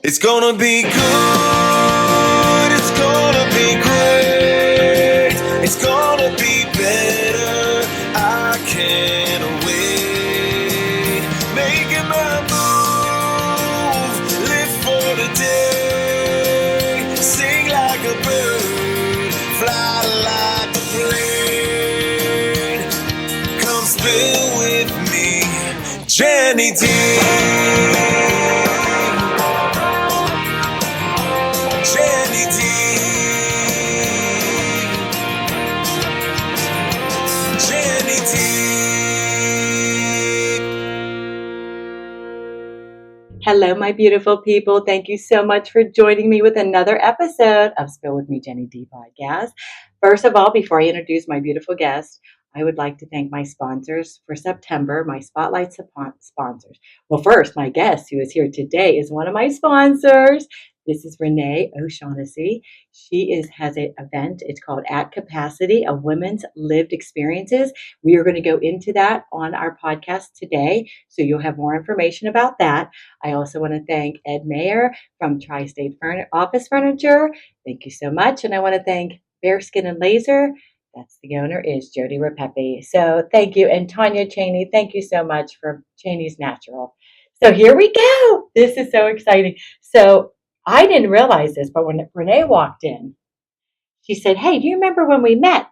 It's gonna be good, it's gonna be great, it's gonna be better, I can't wait. Making my move, live for the day, sing like a bird, fly like a plane. Come spill with me, Jenny D. Hello, my beautiful people. Thank you so much for joining me with another episode of Spill With Me, Jenny D podcast. First of all, before I introduce my beautiful guest, I would like to thank my sponsors for September, my Spotlight sponsors. Well, first, my guest who is here today is one of my sponsors. This is Reyne O'Shaughnessy. She has an event. It's called At Capacity, a Women's Lived Experiences. We are going to go into that on our podcast today, so you'll have more information about that. I also want to thank Ed Mayer from Tri-State Office Furniture. Thank you so much. And I want to thank Bearskin and Laser. That's the owner, is Jody Rapepe. So thank you. And Tanya Cheney, thank you so much for Cheney's Natural. So here we go. This is so exciting. So I didn't realize this, but when Reyne walked in, she said, "Hey, do you remember when we met?"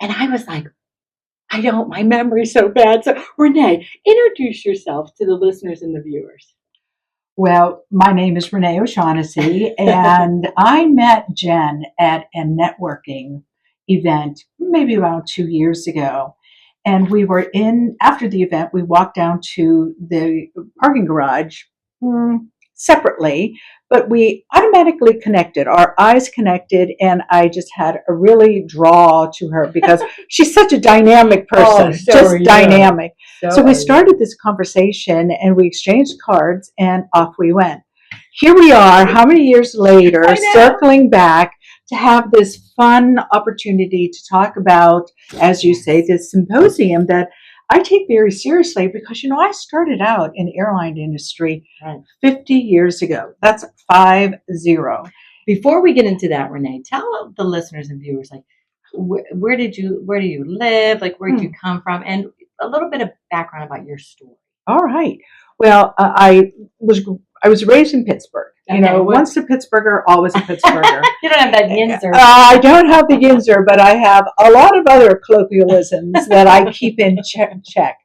And I was like, I don't, my memory's so bad. So Reyne, introduce yourself to the listeners and the viewers. Well, my name is Reyne O'Shaughnessy, and I met Jen at a networking event maybe about 2 years ago. And we were after the event, we walked down to the parking garage separately, but we automatically connected, our eyes connected, and I just had a really draw to her because she's such a dynamic person, dynamic. So we started this conversation and we exchanged cards and off we went. Here we are, how many years later, circling back to have this fun opportunity to talk about, as you say, this symposium that I take very seriously because, I started out in the airline industry 50 years ago. That's 50. Before we get into that, Reyne, tell the listeners and viewers, like, where do you live? Like, where did you come from? And a little bit of background about your story. All right. Well, I was raised in Pittsburgh. Once a Pittsburgher, always a Pittsburgher. You don't have that yinzer. I don't have the yinzer, but I have a lot of other colloquialisms that I keep in check.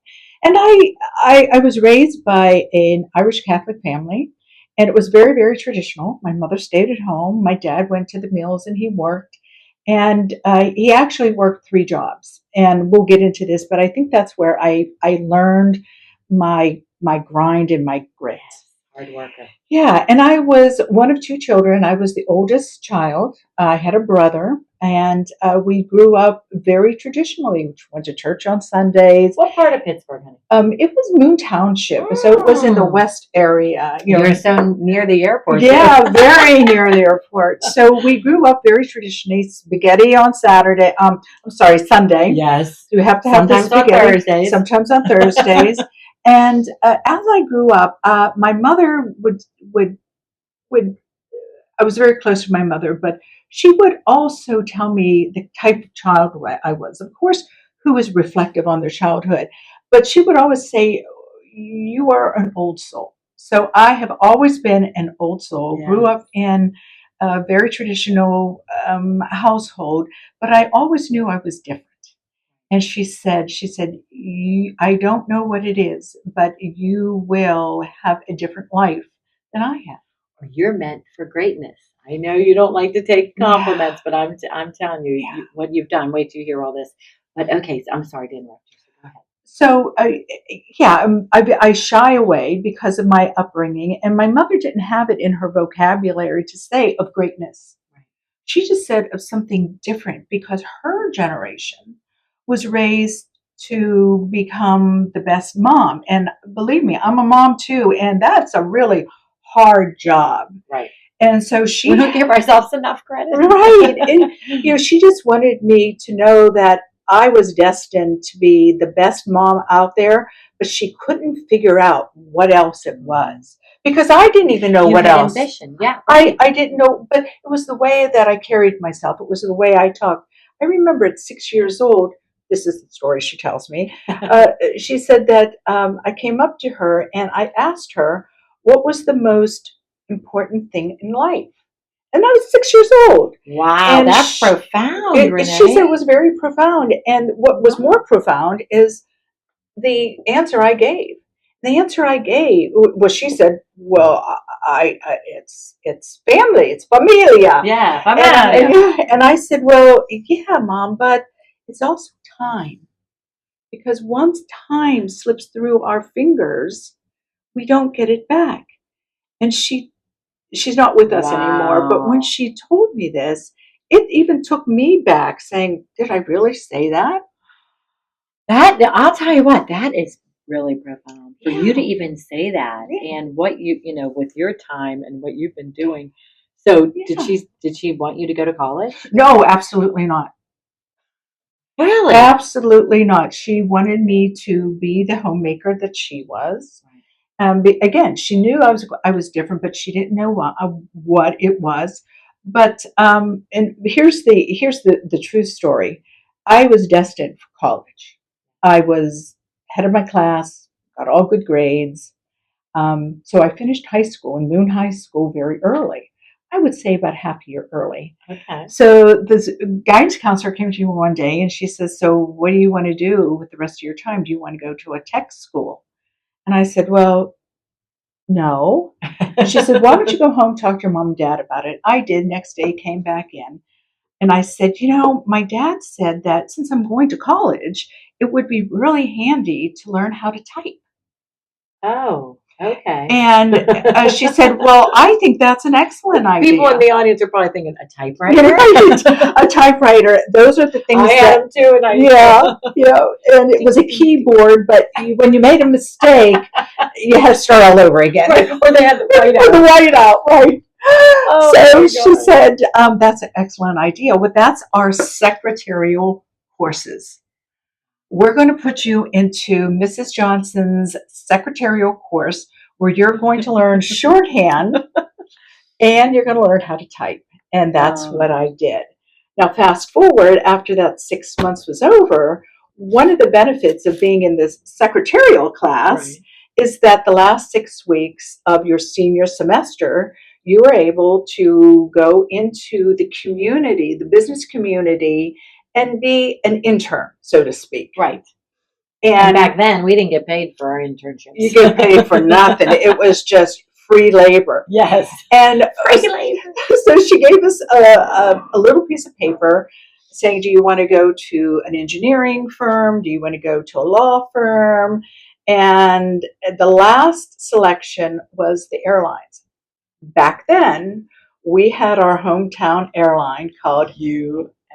And I was raised by an Irish Catholic family, and it was very, very traditional. My mother stayed at home. My dad went to the mills and he worked. And he actually worked 3 jobs. And we'll get into this, but I think that's where I learned my grind and my grit. Hard worker. Yeah, and I was one of 2 children. I was the oldest child. I had a brother, and we grew up very traditionally. We went to church on Sundays. What part of Pittsburgh, honey? It was Moon Township, so it was in the west area. You're so near the airport. Yeah, very near the airport. So we grew up very traditionally. Spaghetti on Saturday. Sunday. Yes. So we have to have sometimes the spaghetti. On Thursdays. Sometimes on Thursdays. And as I grew up, my mother would. I was very close to my mother, but she would also tell me the type of child I was. Of course, who was reflective on their childhood, but she would always say, "You are an old soul." So I have always been an old soul. Yeah. Grew up in a very traditional household, but I always knew I was different. And she said, "I don't know what it is, but you will have a different life than I have. Or you're meant for greatness." I know you don't like to take compliments, but I'm telling you, what you've done. Wait till you hear all this. But okay, so I'm sorry to interrupt you. So go So, I shy away because of my upbringing, and my mother didn't have it in her vocabulary to say of greatness. Right. She just said of something different because her generation was raised to become the best mom. And believe me, I'm a mom too, and that's a really hard job. Right. And so we don't give ourselves enough credit. Right. And, she just wanted me to know that I was destined to be the best mom out there, but she couldn't figure out what else it was. because I didn't even know You what had else. ambition. Yeah. I didn't know, but it was the way that I carried myself. It was the way I talked. I remember at 6 years old, this is the story she tells me. She said that I came up to her and I asked her what was the most important thing in life. And I was 6 years old. Wow, And that's profound, Renee. she said it was very profound. And what was more profound is the answer I gave. The answer I gave was, she said, "Well, it's family, it's familia." Yeah, And I said, "Well, yeah, Mom, but it's also time, because once time slips through our fingers, we don't get it back." And she's not with us anymore. But when she told me this, it even took me back, saying, "Did I really say that?" That, I'll tell you what, that is really profound for you to Yeah. even say that, Yeah. and what with your time and what you've been doing. So Yeah. did she want you to go to college? No, absolutely not. Really? Absolutely not. She wanted me to be the homemaker that she was. Again, she knew I was different, but she didn't know what it was. But and here's the true story. I was destined for college. I was head of my class, got all good grades. So I finished high school in Moon High School very early. I would say about half a year early. Okay. So this guidance counselor came to me one day and she says, "So what do you want to do with the rest of your time? Do you want to go to a tech school?" And I said, "Well, no." She said, "Why don't you go home, talk to your mom and dad about it?" I did. Next day, came back in. And I said, "My dad said that since I'm going to college, it would be really handy to learn how to type." Oh, okay. And she said, "Well, I think that's an excellent idea." People in the audience are probably thinking, a typewriter? Right. A typewriter. Those are the things I had them too, and and it was a keyboard, but when you made a mistake, you had to start all over again. Right, or they had the white Or the whiteout, right. So she God. said, "That's an excellent idea." Well, that's our secretarial courses. We're going to put you into Mrs. Johnson's secretarial course, where you're going to learn shorthand and you're going to learn how to type. And that's what I did. Now, fast forward, after that 6 months was over, one of the benefits of being in this secretarial class is that the last 6 weeks of your senior semester, you were able to go into the community, the business community, and be an intern, so to speak. Right. And back then, we didn't get paid for our internships. You get paid for nothing. It was just free labor. Yes. And free labor. So she gave us a little piece of paper saying, "Do you want to go to an engineering firm? Do you want to go to a law firm?" And the last selection was the airlines. Back then, we had our hometown airline called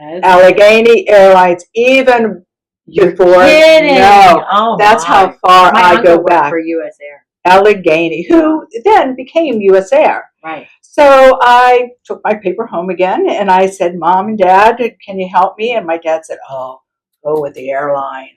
Allegheny Airlines, even before. No, oh, that's how far I go back. For U.S. Air. Allegheny, who then became U.S. Air. Right. So I took my paper home again and I said, "Mom and Dad, can you help me?" And my dad said, "Oh, go with the airlines.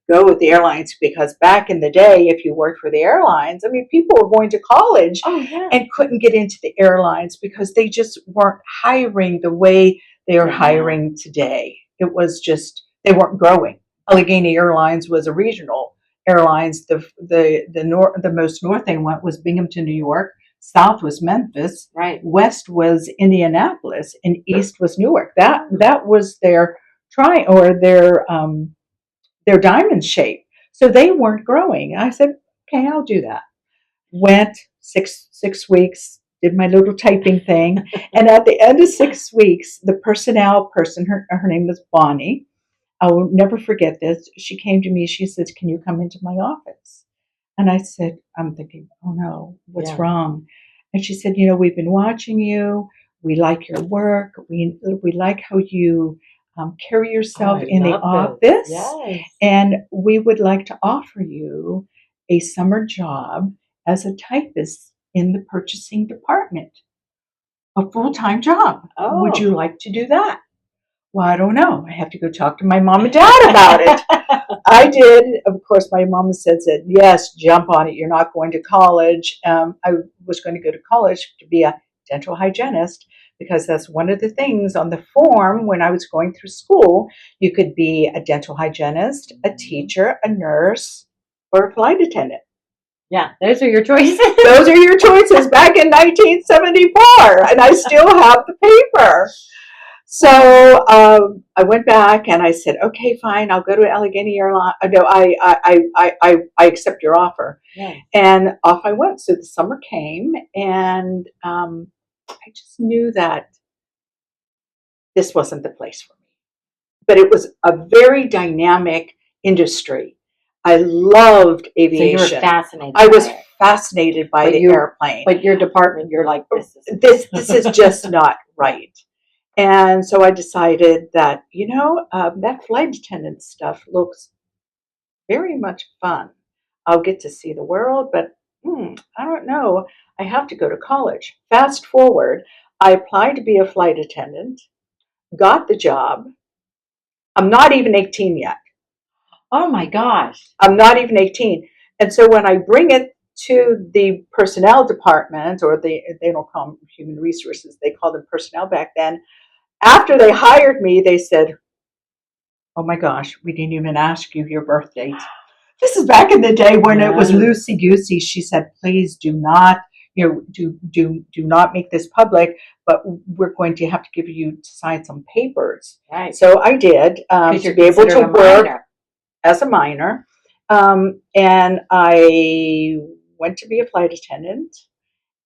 Go with the airlines." Because back in the day, if you worked for the airlines, I mean, people were going to college and couldn't get into the airlines because they just weren't hiring the way they are hiring today. It was just, they weren't growing. Allegheny Airlines was a regional airlines. The most north they went was Binghamton, New York. South was Memphis. Right. West was Indianapolis, and east was Newark. That was their their diamond shape. So they weren't growing. I said, "Okay, I'll do that." Went 6 weeks, did my little typing thing, and at the end of 6 weeks, the personnel person, her name was Bonnie. I will never forget this. She came to me. She says, "Can you come into my office?" And I said, I'm thinking, "Oh no, what's wrong?" And she said, "We've been watching you. We like your work. We like how you carry yourself in the office. Yes. And we would like to offer you a summer job as a typist in the purchasing department, a full-time job. Would you like to do that?" Well, I don't know. I have to go talk to my mom and dad about it. I did. Of course, my mom said, yes, jump on it. You're not going to college. I was going to go to college to be a dental hygienist because that's one of the things on the form when I was going through school. You could be a dental hygienist, a teacher, a nurse, or a flight attendant. Yeah, those are your choices. Those are your choices back in 1974, and I still have the paper. So I went back and I said, okay, fine, I'll go to Allegheny Airlines. No, I accept your offer. Yeah. And off I went. So the summer came, and I just knew that this wasn't the place for me. But it was a very dynamic industry. I loved aviation. So you were fascinated. I was fascinated by the airplane. But your department, you're like, this is just not right. And so I decided that, that flight attendant stuff looks very much fun. I'll get to see the world, but I don't know. I have to go to college. Fast forward, I applied to be a flight attendant, got the job. I'm not even 18 yet. Oh my gosh. I'm not even 18. And so when I bring it to the personnel department, or they don't call them human resources, they call them personnel back then. After they hired me, they said, oh my gosh, we didn't even ask you your birth date. This is back in the day when it was loosey-goosey. She said, please do not, do not make this public, but we're going to have to give you to sign some papers. Right. So I did, to be able to work as a minor. And I went to be a flight attendant,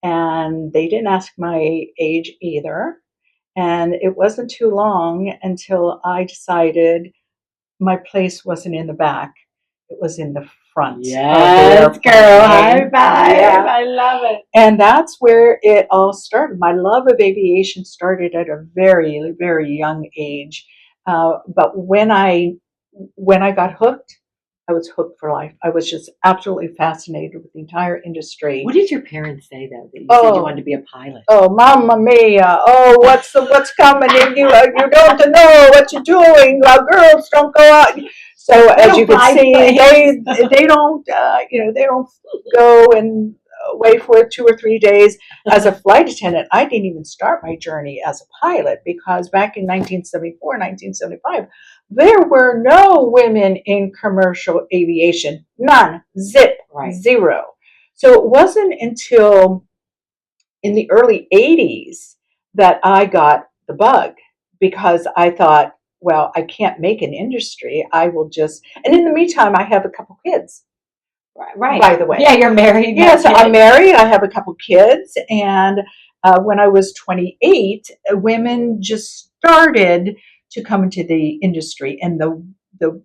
and they didn't ask my age either. And it wasn't too long until I decided my place wasn't in the back. It was in the front. Yes, girl. High five. Yeah. I love it. And that's where it all started. My love of aviation started at a very, very young age. But when I got hooked, I was hooked for life. I was just absolutely fascinated with the entire industry. What did your parents say, though, that you said you wanted to be a pilot? Oh, Mamma Mia! Oh, what's coming? You don't know what you're doing. Girls don't go out. So as you can see, they don't they don't go and away for 2 or 3 days. As a flight attendant, I didn't even start my journey as a pilot because back in 1974, 1975, there were no women in commercial aviation. None. Zip. Right. Zero. So it wasn't until in the early 80s that I got the bug, because I thought, well, I can't make an industry. I will just, and in the meantime, I have a couple kids. Right. By the way. Yeah, you're married. Yes, I'm married. I have a couple kids. And when I was 28, women just started to come into the industry. And the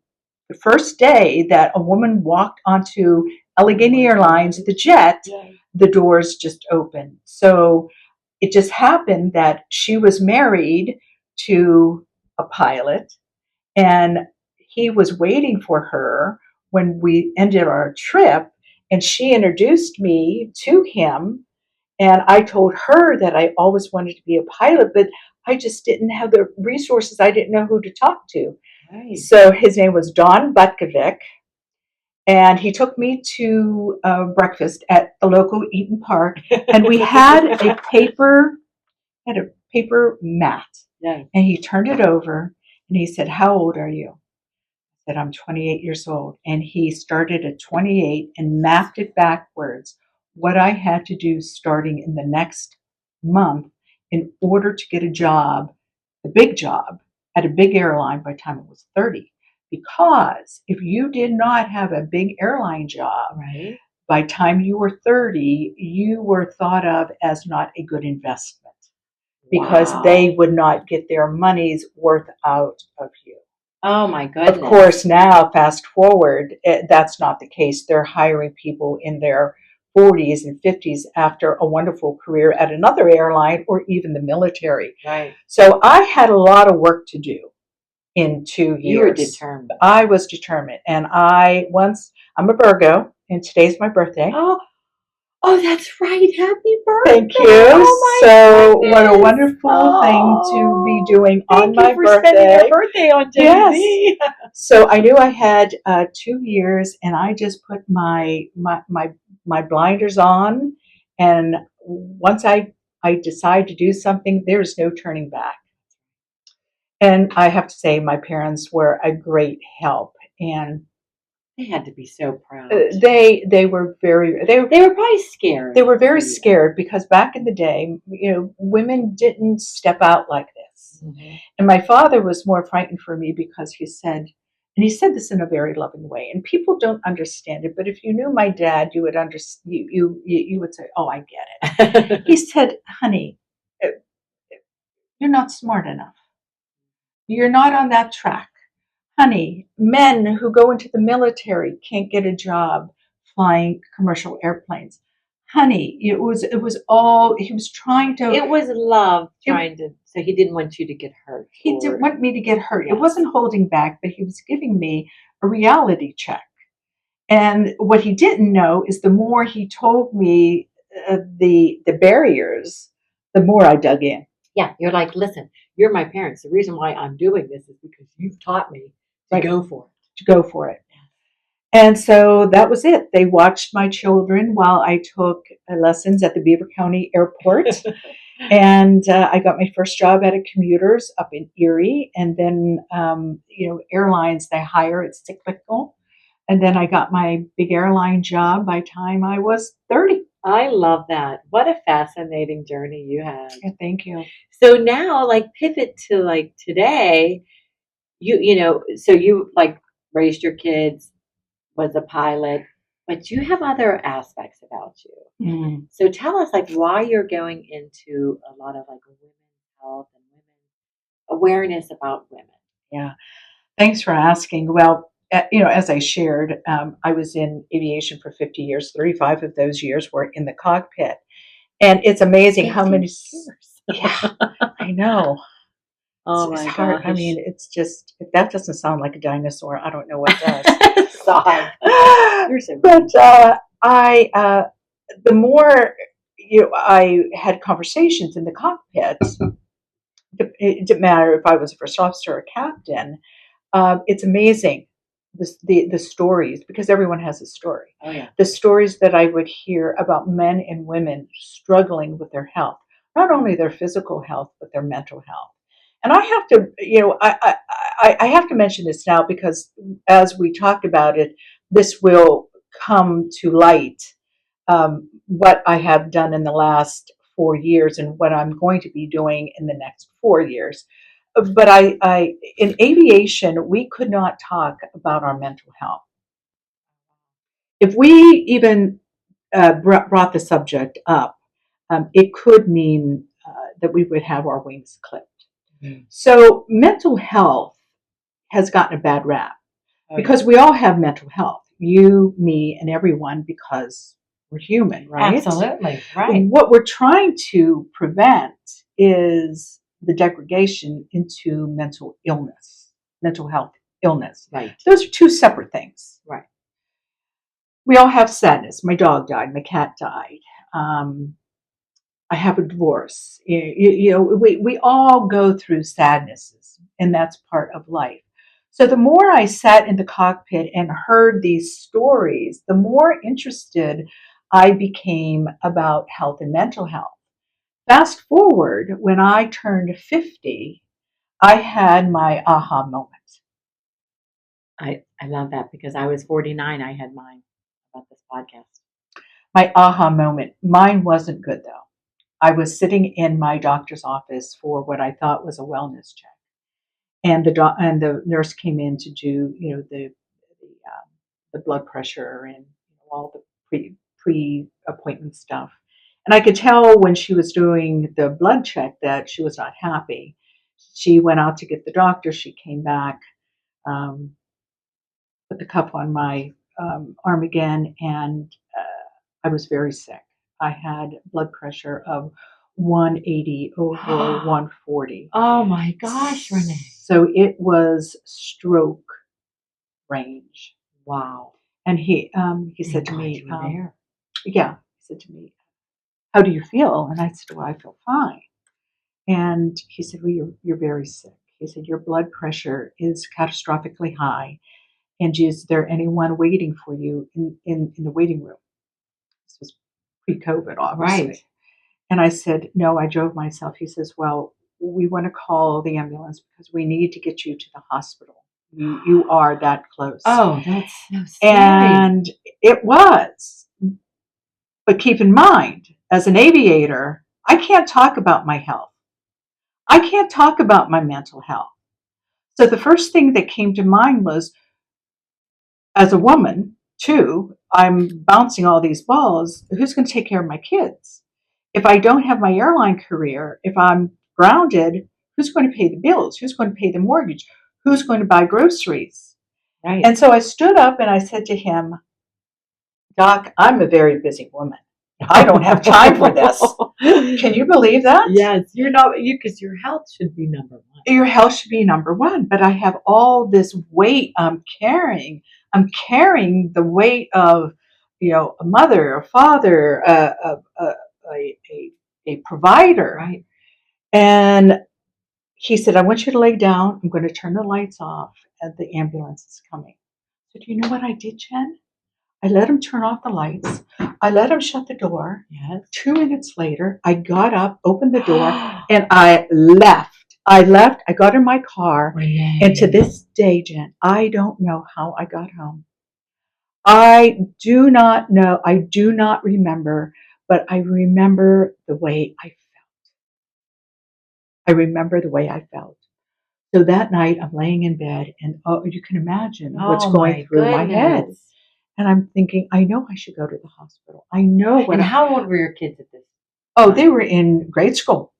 first day that a woman walked onto Allegheny Airlines, the jet, the doors just opened. So it just happened that she was married to a pilot, and he was waiting for her when we ended our trip, and she introduced me to him. And I told her that I always wanted to be a pilot, but I just didn't have the resources. I didn't know who to talk to. Right. So his name was Don Butkovic, and he took me to breakfast at the local Eaton Park, and we had a paper mat. Yeah. And he turned it over, and he said, how old are you? I said, I'm 28 years old. And he started at 28 and mapped it backwards, what I had to do starting in the next month in order to get a job, a big job, at a big airline by the time I was 30. Because if you did not have a big airline job, right, by the time you were 30, you were thought of as not a good investment. Because they would not get their money's worth out of you. Oh my goodness. Of course, now, fast forward, that's not the case. They're hiring people in their 40s and 50s after a wonderful career at another airline or even the military. Right. So I had a lot of work to do in 2 years. You were determined. I was determined. And I'm a Virgo, and today's my birthday. Oh, that's right. Happy birthday. Thank you. what a goodness. wonderful thing to be doing on Thank my you for spending birthday. your birthday on Jenny Yes. D. So I knew I had 2 years, and I just put my blinders on, and once I decide to do something, there's no turning back. And I have to say, my parents were a great help, and They had to be so proud. they were very They were probably scared. they were very scared because back in the day, women didn't step out like this. Mm-hmm. And my father was more frightened for me because he said this in a very loving way, and people don't understand it. But if you knew my dad, you would understand. You would say, "Oh, I get it." He said, "Honey, you're not smart enough. You're not on that track. Honey, men who go into the military can't get a job flying commercial airplanes. Honey, it was all he was trying to. It was love trying to. So he didn't want you to get hurt. He didn't want me to get hurt. Yes. It wasn't holding back, but he was giving me a reality check. And what he didn't know is the more he told me the barriers, the more I dug in. Yeah, you're like, listen, you're my parents. The reason why I'm doing this is because you've taught me to go for it. To go for it. And so that was it. They watched my children while I took lessons at the Beaver County Airport. And I got my first job at a commuter's up in Erie. And then, airlines, they hire, it's cyclical. And then I got my big airline job by the time I was 30. I love that. What a fascinating journey you had. Yeah, thank you. So now, pivot to today. So you raised your kids, was a pilot, but you have other aspects about you. Mm. So tell us why you're going into a lot of women's health and women's awareness about women. Yeah, thanks for asking. Well, as I shared, I was in aviation for 50 years. 35 of those years were in the cockpit, and it's amazing how many years. Yeah, I know. Oh It's my hard. I gosh. mean, it's just that doesn't sound like a dinosaur. I don't know what does. Stop. You're so But the more I had conversations in the cockpit, it didn't matter if I was a first officer or a captain. It's amazing the stories, because everyone has a story. Oh yeah. The stories that I would hear about men and women struggling with their health, not only their physical health but their mental health. And I have to, I have to mention this now because as we talked about it, this will come to light. What I have done in the last 4 years and what I'm going to be doing in the next 4 years. But I in aviation, we could not talk about our mental health. If we even brought the subject up, it could mean that we would have our wings clipped. Mm-hmm. So mental health has gotten a bad rap because we all have mental health. You, me, and everyone, because we're human, right? Absolutely, right. What we're trying to prevent is the degradation into mental health illness. Right. Those are two separate things. Right. We all have sadness. My dog died. My cat died. I have a divorce. We all go through sadnesses, and that's part of life. So the more I sat in the cockpit and heard these stories, the more interested I became about health and mental health. Fast forward, when I turned 50, I had my aha moment. I love that because I was 49. I had mine about this podcast. My aha moment. Mine wasn't good though. I was sitting in my doctor's office for what I thought was a wellness check, and the nurse came in to do the blood pressure and all the pre appointment stuff. And I could tell when she was doing the blood check that she was not happy. She went out to get the doctor. She came back, put the cuff on my arm again, and I was very sick. I had blood pressure of 180 over 140. Oh my gosh, Reyne. So it was stroke range. Wow. And he said to me, you were there. yeah, he said to me, how do you feel? And I said, well, I feel fine. And he said, well, you're very sick. He said, your blood pressure is catastrophically high. And is there anyone waiting for you in the waiting room? This was pre-COVID, obviously. Right. And I said, no, I drove myself. He says, well, we want to call the ambulance because we need to get you to the hospital. You are that close. Oh, that's so scary. And it was. But keep in mind, as an aviator, I can't talk about my health. I can't talk about my mental health. So the first thing that came to mind was, as a woman, too, I'm bouncing all these balls. Who's going to take care of my kids? If I don't have my airline career, if I'm grounded, who's going to pay the bills? Who's going to pay the mortgage? Who's going to buy groceries? Right. And so I stood up and I said to him, Doc, I'm a very busy woman. I don't have time for this. Can you believe that? Yes, you're not, because your health should be number one. Your health should be number one, but I have all this weight I'm carrying. I'm carrying the weight of, a mother, a father, a provider. Right. And he said, I want you to lay down. I'm going to turn the lights off and the ambulance is coming. So do you know what I did, Jen? I let him turn off the lights. I let him shut the door. Yes. 2 minutes later, I got up, opened the door, and I left. I got in my car. Reyne. And to this day, Jen, I don't know how I got home. I do not know. I do not remember, but I remember the way I felt. I remember the way I felt. So that night, I'm laying in bed, and you can imagine what's going through my head. And I'm thinking, I know I should go to the hospital. I know what. And how old were your kids at this? Oh, they were in grade school.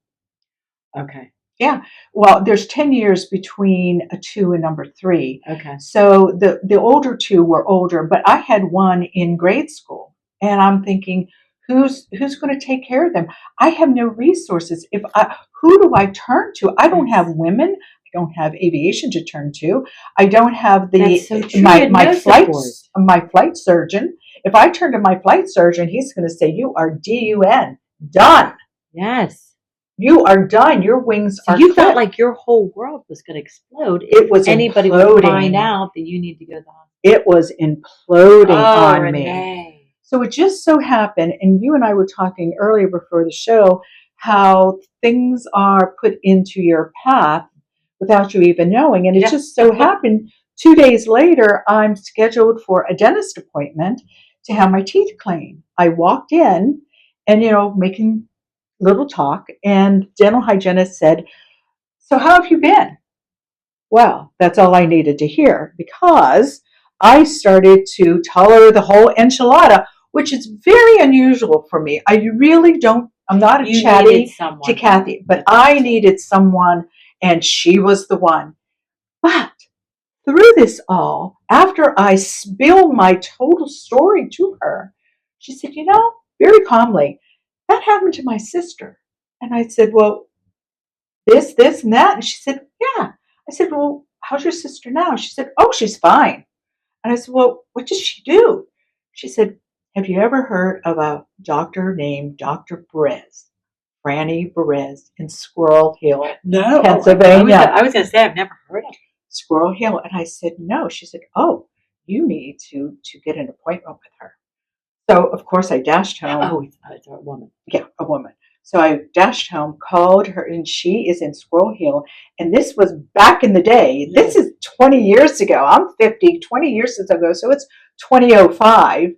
Okay. Yeah. Well, there's 10 years between a 2 and number 3. Okay. So the older 2 were older, but I had one in grade school, and I'm thinking, who's going to take care of them? I have no resources. Who do I turn to? I don't have women. I don't have aviation to turn to. I don't have my flight surgeon. If I turn to my flight surgeon, he's going to say, you are DUN, done. Yes. You are done. Your wings are you clipped. felt like your whole world was going to explode. It was anybody imploding. Would find out that you need to go to the hospital. It was imploding on Reyne. me. So it just so happened, and you and I were talking earlier before the show, how things are put into your path without you even knowing. And it just so happened 2 days later, I'm scheduled for a dentist appointment to have my teeth cleaned. I walked in and, making little talk, and dental hygienist said, so how have you been? Well, that's all I needed to hear, because I started to tell her the whole enchilada, which is very unusual for me. I'm not a chatty to Kathy, but I needed someone, and she was the one. But through this all, after I spilled my total story to her, she said, very calmly, that happened to my sister. And I said, well, this, and that. And she said, yeah. I said, well, how's your sister now? She said, oh, she's fine. And I said, well, what does she do? She said, have you ever heard of a doctor named Dr. Perez, Franny Perez, in Squirrel Hill, Pennsylvania? I was going to say, I've never heard of it. Squirrel Hill. And I said, no. She said, oh, you need to get an appointment with her. So, of course, I dashed home. Oh, it's a woman. Yeah, a woman. So I dashed home, called her, and she is in Squirrel Hill. And this was back in the day. This is 20 years ago. I'm 50, 20 years ago. So it's 2005.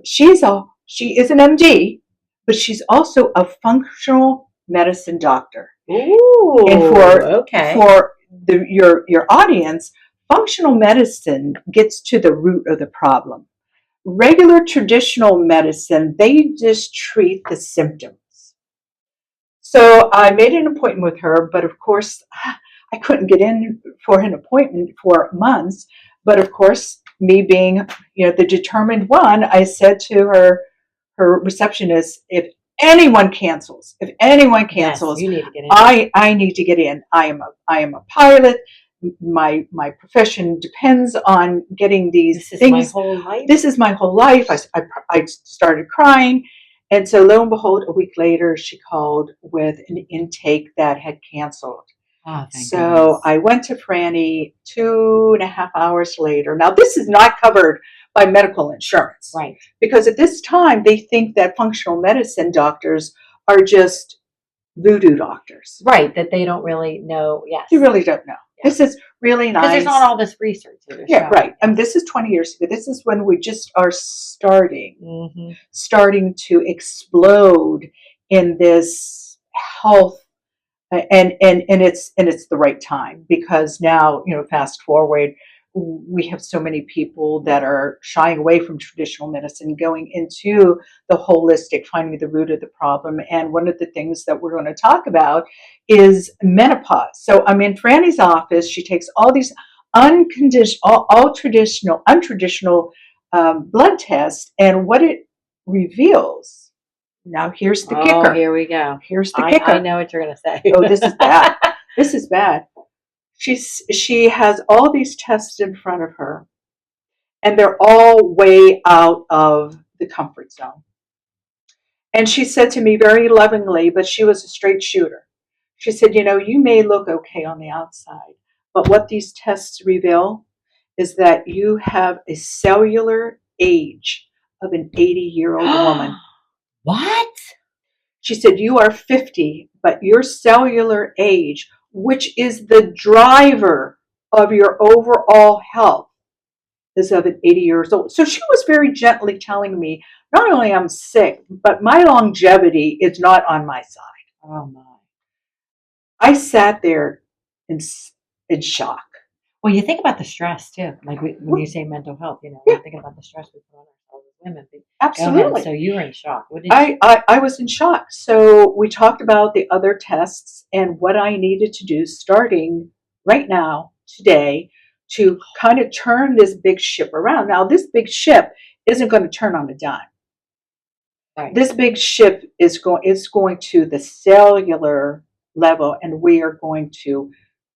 She is an MD, but she's also a functional medicine doctor. Ooh, and for your audience, functional medicine gets to the root of the problem. Regular traditional medicine, they just treat the symptoms. So I made an appointment with her, but of course, I couldn't get in for an appointment for months. But of course, me being, the determined one, I said to her receptionist, if anyone cancels, yes, you need to get in. I need to get in. I am a pilot. My profession depends on getting these things. This is my whole life. This is my whole life. I started crying, And so lo and behold, a week later, she called with an intake that had canceled. Oh, thank So goodness. I went to Franny 2.5 hours later. Now, this is not covered by medical insurance. Right. Because at this time, they think that functional medicine doctors are just voodoo doctors. Right, that they don't really know. Yes. You really don't know. Yeah. This is really nice. Because there's not all this research. Yeah, right. This is 20 years ago. This is when we just are starting to explode in this health, and it's the right time, because now, fast forward, we have so many people that are shying away from traditional medicine, going into the holistic, finding the root of the problem. And one of the things that we're going to talk about is menopause. So I'm in Franny's office. She takes all these unconditional, all traditional, untraditional blood tests, and what it reveals. Now here's the kicker. Here we go. Here's the kicker. I know what you're going to say. Oh, this is bad. This is bad. She has all these tests in front of her, and they're all way out of the comfort zone. And she said to me very lovingly, but she was a straight shooter. She said, you may look okay on the outside, but what these tests reveal is that you have a cellular age of an 80-year-old woman. What? She said, you are 50, but your cellular age, which is the driver of your overall health, is of an 80 years old. So she was very gently telling me, not only I'm sick, but my longevity is not on my side. Oh, my. I sat there in shock. Well, you think about the stress, too. Like when you say mental health, Yeah. we're thinking about the stress we put on ourselves as women. Absolutely. So you were in shock. What did I was in shock. So we talked about the other tests and what I needed to do starting right now, today, to kind of turn this big ship around. Now, this big ship isn't going to turn on a dime. Right. This big ship is going to the cellular level, and we are going to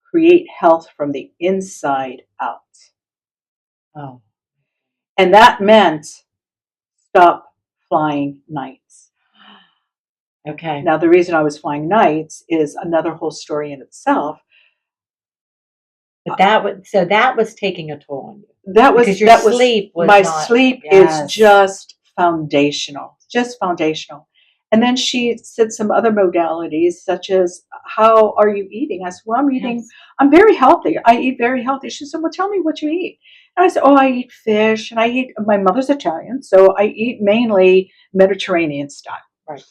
create health from the inside out. Oh. And that meant stop flying nights. Okay. Now, the reason I was flying nights is another whole story in itself. But that was taking a toll on you. That was because your that sleep was my not, sleep yes. is just foundational. And then she said some other modalities, such as, how are you eating? I said, well, I'm eating. Yes. I'm very healthy. I eat very healthy. She said, well, tell me what you eat. And I said, oh, I eat fish, and I eat. My mother's Italian, so I eat mainly Mediterranean style. Right.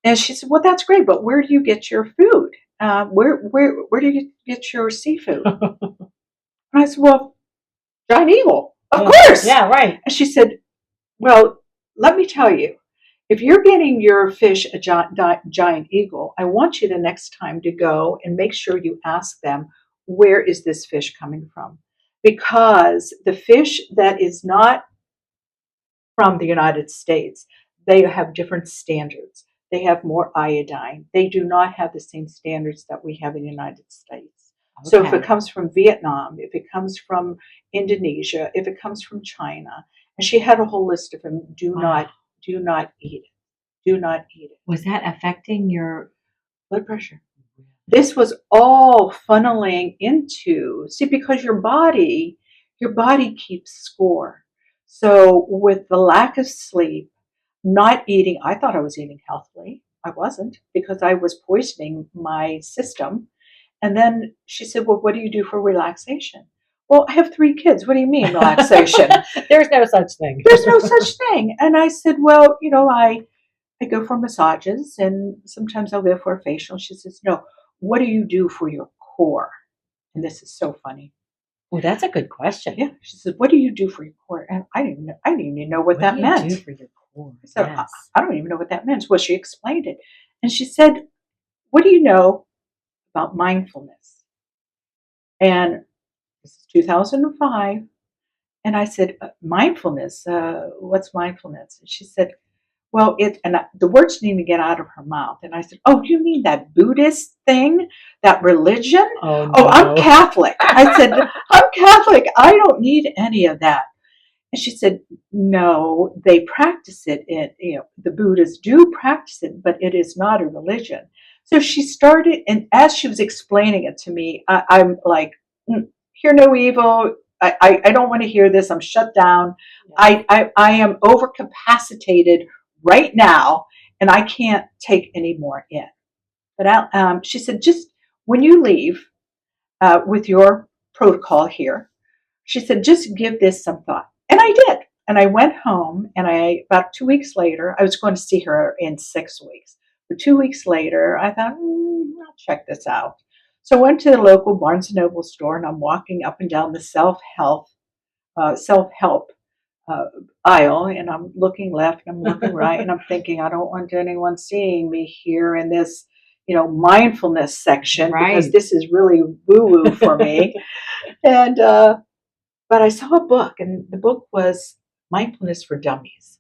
And she said, well, that's great, but where do you get your food? Where do you get your seafood? And I said, well, Giant Eagle, of course. Yeah, right. And she said, well, let me tell you, if you're getting your fish a Giant Eagle, I want you the next time to go and make sure you ask them, where is this fish coming from? Because the fish that is not from the United States, they have different standards. They have more iodine. They do not have the same standards that we have in the United States. Okay. So if it comes from Vietnam, if it comes from Indonesia, if it comes from China, and she had a whole list of them, do not eat it. Do not eat it. Was that affecting your blood pressure? This was all funneling into, because your body keeps score. So with the lack of sleep, not eating, I thought I was eating healthily. I wasn't, because I was poisoning my system. And then she said, well, what do you do for relaxation? Well, I have 3 kids. What do you mean relaxation? There's no such thing. There's no such thing. And I said, well, I go for massages, and sometimes I'll go for a facial. She says, no, what do you do for your core? And this is so funny. Well, that's a good question. Yeah. She said, what do you do for your core? And I didn't even know what that meant. What do you do for your core? So yes. I don't even know what that meant. Well, she explained it. And she said, what do you know about mindfulness? And this is 2005. And I said, mindfulness, what's mindfulness? And she said, well, the words didn't even get out of her mouth. And I said, oh, you mean that Buddhist thing, that religion? Oh, no. I'm Catholic. I said, I'm Catholic. I don't need any of that. And she said, no, they practice it. The Buddhists do practice it, but it is not a religion. So she started, and as she was explaining it to me, I'm like, hear no evil. I don't want to hear this. I'm shut down. I am overcapacitated right now, and I can't take any more in. But she said, just when you leave with your protocol here, she said, just give this some thought. And I did. And I went home, and about 2 weeks later, I was going to see her in 6 weeks. But 2 weeks later, I thought, I'll check this out. So I went to the local Barnes & Noble store, and I'm walking up and down the self-help aisle, and I'm looking left and I'm looking right, and I'm thinking, I don't want anyone seeing me here in this, mindfulness section, because this is really woo-woo for me. And but I saw a book, and the book was Mindfulness for Dummies.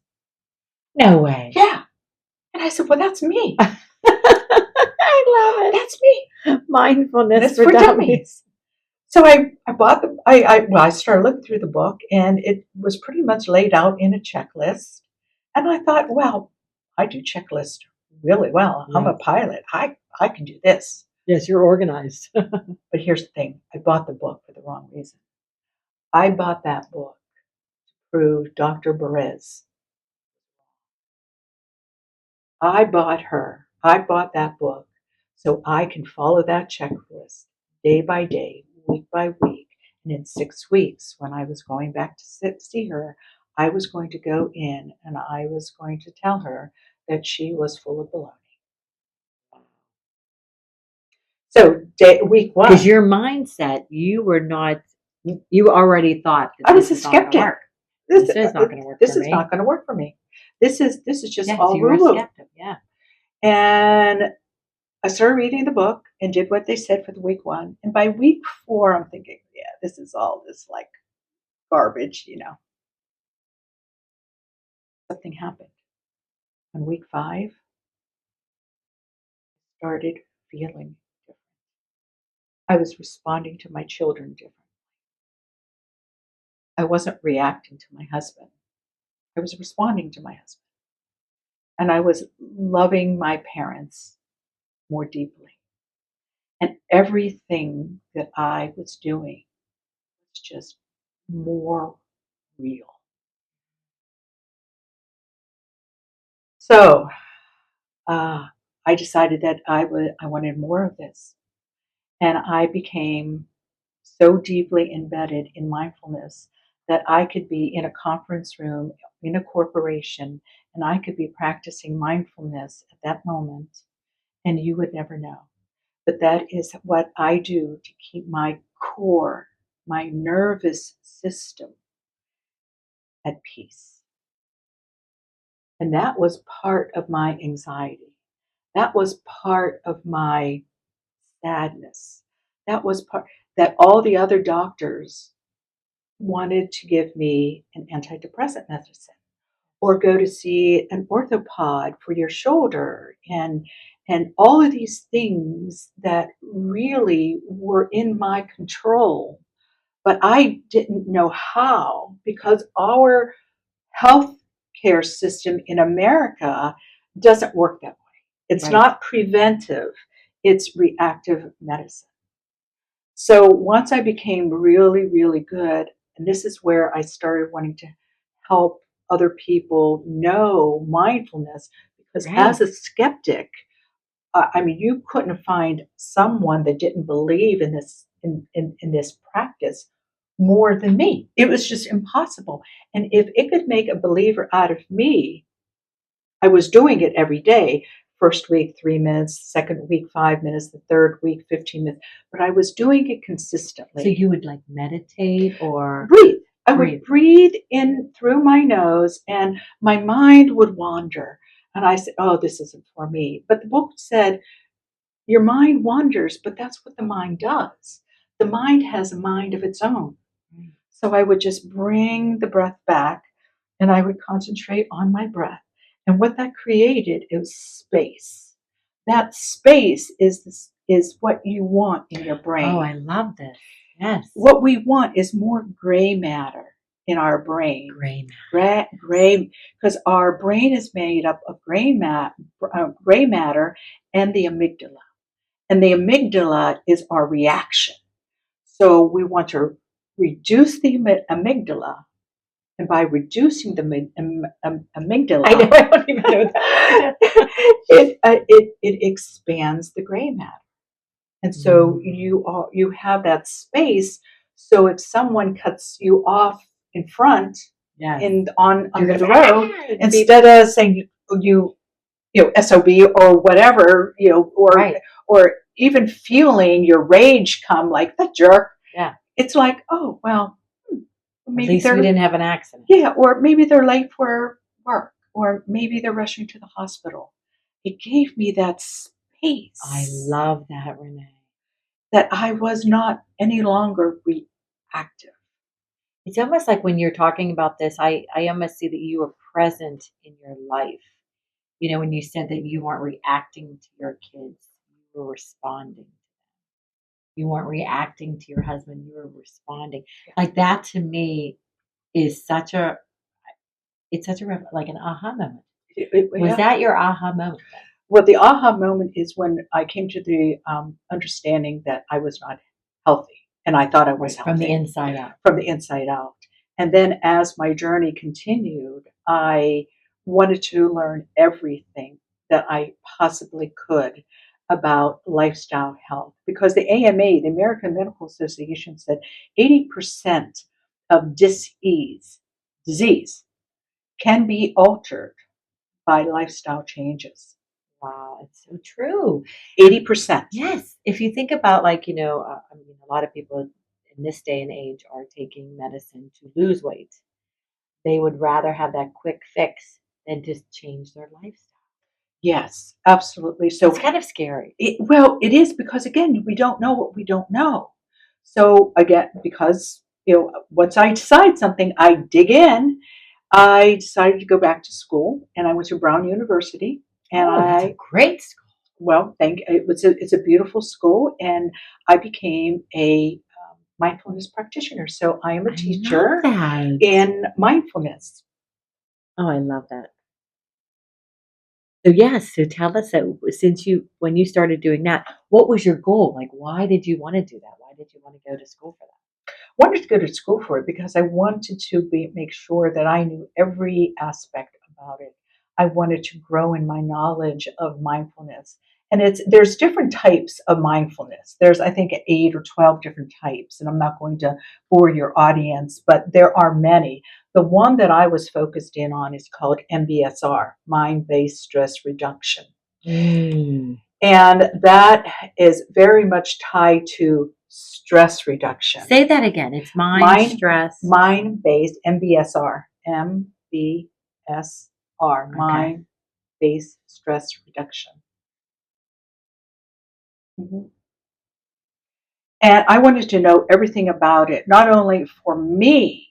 No way. Yeah. And I said, well, that's me. I love it. That's me. Mindfulness for dummies. So I bought I started looking through the book, and it was pretty much laid out in a checklist. And I thought, well, I do checklists really well. I'm a pilot. I can do this. Yes, you're organized. But here's the thing. I bought the book for the wrong reason. I bought that book to prove Dr. Perez. I bought that book so I can follow that checklist day by day, week by week. And in 6 weeks, when I was going back to see her, I was going to go in and I was going to tell her that she was full of baloney. So week one. Because your mindset, you already thought that I was this a is not going to skeptic. work. This is not going to work This for is me. not going to work for me. This is just Yes, all you were a woo-woo. skeptic, yeah. And I started reading the book and did what they said for the week one. And by week 4, I'm thinking, yeah, this is all this like garbage, Something happened. On week 5, I started feeling different. I was responding to my children differently. I wasn't reacting to my husband. I was responding to my husband. And I was loving my parents more deeply. And everything that I was doing was just more real. So I decided that I wanted more of this. And I became so deeply embedded in mindfulness that I could be in a conference room in a corporation, and I could be practicing mindfulness at that moment, and you would never know. But that is what I do to keep my core, my nervous system at peace. And that was part of my anxiety. That was part of my sadness. That was part that all the other doctors wanted to give me an antidepressant medicine or go to see an orthopod for your shoulder and all of these things that really were in my control, but I didn't know how, because our health care system in America doesn't work that way. It's not preventive, it's reactive medicine. So once I became really, really good, and this is where I started wanting to help other people know mindfulness, because as a skeptic, you couldn't find someone that didn't believe in this in this practice more than me. It was just impossible. And if it could make a believer out of me, I was doing it every day. First week, 3 minutes, second week, 5 minutes, the third week, 15 minutes. But I was doing it consistently. So you would like meditate or breathe. I would breathe in through my nose, and my mind would wander. And I said, oh, this isn't for me. But the book said, your mind wanders, but that's what the mind does. The mind has a mind of its own. So I would just bring the breath back, and I would concentrate on my breath. And what that created is space. That space is what you want in your brain. Oh, I love this. Yes. What we want is more gray matter in our brain. Gray Gray, because our brain is made up of gray matter and the amygdala. And the amygdala is our reaction. So we want to reduce the amygdala. And by reducing the amygdala, I know, I don't even know that. it expands the gray matter. And so you have that space. So if someone cuts you off in front, on the road, instead of saying you SOB or whatever, or even feeling your rage come like that jerk. Yeah. It's like, oh well, maybe at least we didn't have an accident. Yeah, or maybe they're late for work, or maybe they're rushing to the hospital. It gave me that space. I love that, Reyne. That I was not any longer reactive. It's almost like when you're talking about this, I almost see that you were present in your life. When you said that you weren't reacting to your kids, you were responding. You weren't reacting to your husband, you were responding. Like that to me is like an aha moment. Was that your aha moment? Well, the aha moment is when I came to the understanding that I was not healthy, and I thought I was healthy. From the inside out. From the inside out. And then as my journey continued, I wanted to learn everything that I possibly could about lifestyle health, because the AMA, the American Medical Association, said 80% of disease can be altered by lifestyle changes. Wow, it's so true. 80%. Yes. If you think about a lot of people in this day and age are taking medicine to lose weight. They would rather have that quick fix than just change their lifestyle. Yes, absolutely. So it's kind of scary. It is, because again, we don't know what we don't know. So again, because once I decide something, I dig in. I decided to go back to school, and I went to Brown University. And that's a great school. Well, it's a beautiful school, and I became a mindfulness practitioner. So I am a teacher in mindfulness. Oh, I love that. So yes, so tell us that when you started doing that, what was your goal? Like, why did you want to do that? Why did you want to go to school for that? I wanted to go to school for it because I wanted to make sure that I knew every aspect about it. I wanted to grow in my knowledge of mindfulness. And there's different types of mindfulness. There's, I think, 8 or 12 different types, and I'm not going to bore your audience, but there are many. The one that I was focused in on is called MBSR, Mind-Based Stress Reduction. And that is very much tied to stress reduction. Say that again. It's mind-based, MBSR, MBSR, mind-based stress reduction. Mm-hmm. And I wanted to know everything about it, not only for me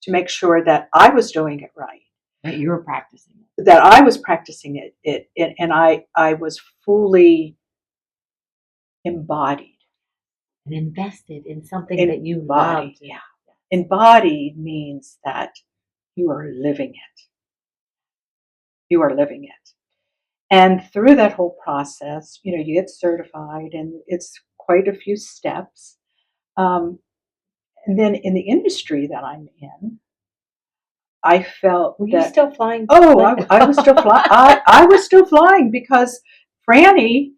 to make sure that I was doing it right, that you were practicing it, that I was practicing it, and I was fully embodied and invested in something that you loved. Yeah, embodied means that you are living it. You are living it. And through that whole process, you get certified, and it's quite a few steps. And then in the industry that I'm in, I felt Were you still flying? Oh, I was still flying. I was still flying because Franny,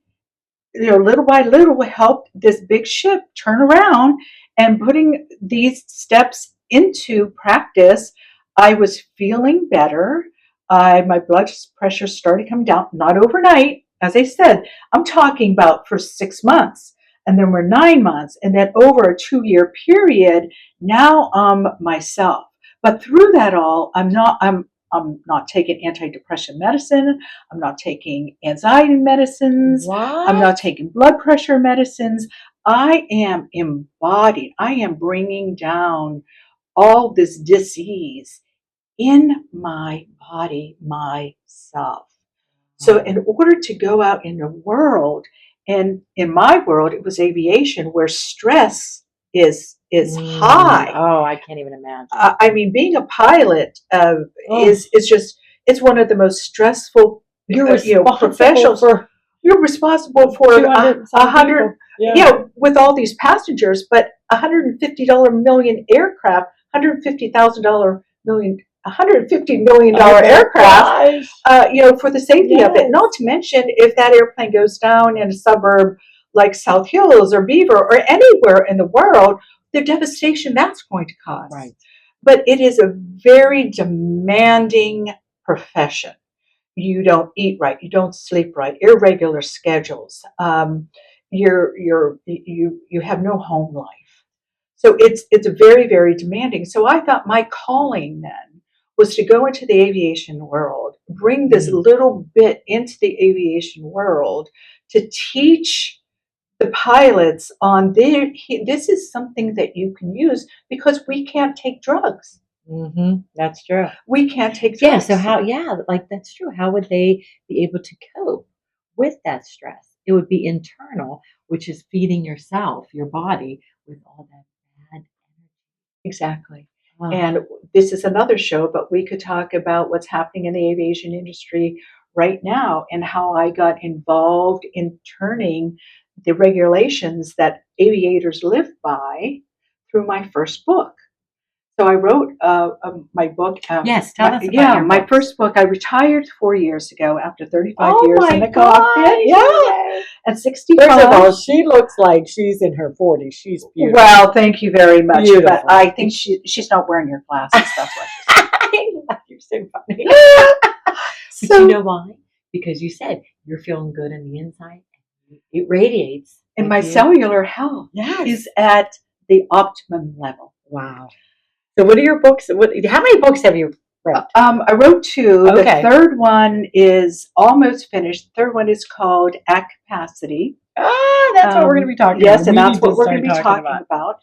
little by little, helped this big ship turn around, and putting these steps into practice, I was feeling better. My blood pressure started coming down, not overnight. As I said, I'm talking about for 6 months, and then we're 9 months, and then over a 2-year period, now I'm myself. But through that all, I'm not taking antidepressant medicine. I'm not taking anxiety medicines. What? I'm not taking blood pressure medicines. I am embodied. I am bringing down all this disease in my body, myself. So in order to go out in the world, and in my world, it was aviation, where stress is is high. Oh, I can't even imagine. I mean, being a pilot is just, it's one of the most stressful, You're responsible professionals. You're responsible for 100, with all these passengers, but $150 million aircraft, $150 million aircraft, for the safety of it. Not to mention, if that airplane goes down in a suburb like South Hills or Beaver or anywhere in the world, the devastation that's going to cause. Right. But it is a very demanding profession. You don't eat right, you don't sleep right, irregular schedules. You have no home life. So it's very, very demanding. So I thought my calling then was to go into the aviation world, bring this little bit into the aviation world to teach the pilots on this is something that you can use, because we can't take drugs. That's true. We can't take drugs. Yeah. So how? Yeah, that's true. How would they be able to cope with that stress? It would be internal, which is feeding yourself, your body, with all that bad energy. Exactly. Wow. And this is another show, but we could talk about what's happening in the aviation industry right now and how I got involved in turning the regulations that aviators live by through my first book. So I wrote my book. Yes, tell us about your my first book. I retired 4 years ago after 35 years in the cockpit. Yeah, at 65. First of all, she looks like she's in her 40s. She's beautiful. Well, thank you very much. Beautiful. But I think she's not wearing her glasses. That's why. You're so funny. But you know why? Because you said you're feeling good on the inside. It radiates. And my cellular health is at the optimum level. Wow. So what are your books? How many books have you read? I wrote 2. Okay. The third one is almost finished. The third one is called At Capacity. That's what we're going to be talking about. Yes, and that's what we're going to be talking about.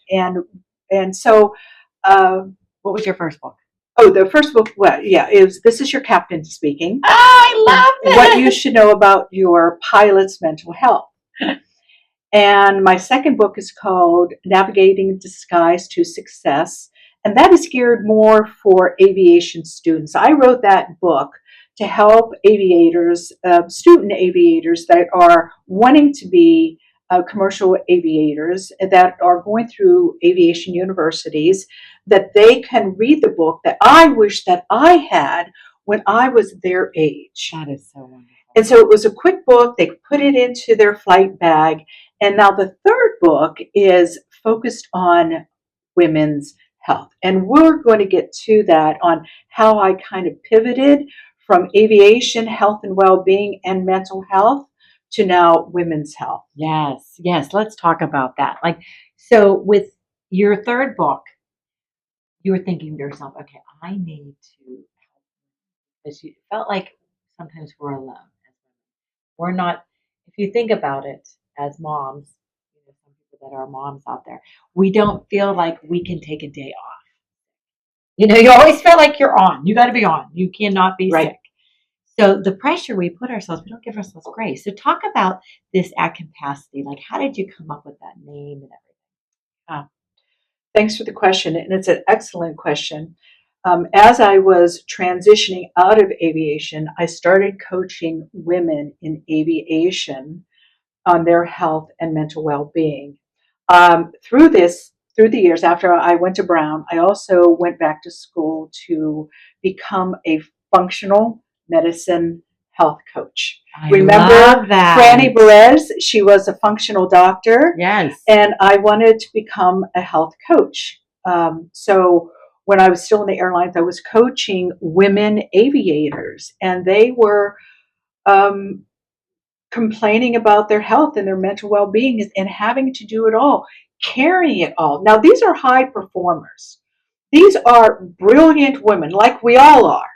And so, what was your first book? Oh, the first book, is This Is Your Captain Speaking. Oh, I love it. What you should know about your pilot's mental health. And my second book is called Navigating Disguise to Success. And that is geared more for aviation students. I wrote that book to help aviators, student aviators that are wanting to be commercial aviators, that are going through aviation universities, that they can read the book that I wish that I had when I was their age. That is so wonderful. And so it was a quick book. They put it into their flight bag. And now the third book is focused on women's health. And we're going to get to that on how I kind of pivoted from aviation, health and well-being, and mental health to now women's health. Yes. Let's talk about that. So with your third book, you were thinking to yourself, okay, I need to help. Because you felt like sometimes we're alone. We're not, if you think about it as moms, some people that are moms out there, we don't feel like we can take a day off. You always feel like you're on. You got to be on. You cannot be sick. So the pressure we put ourselves, we don't give ourselves grace. So talk about this At Capacity. How did you come up with that name and everything? Thanks for the question. And it's an excellent question. As I was transitioning out of aviation, I started coaching women in aviation on their health and mental well-being. Through the years, after I went to Brown, I also went back to school to become a functional medicine health coach. Remember Franny Perez? She was a functional doctor. Yes. And I wanted to become a health coach. So when I was still in the airlines, I was coaching women aviators, and they were complaining about their health and their mental well-being and having to do it all, carrying it all. Now, these are high performers. These are brilliant women, like we all are.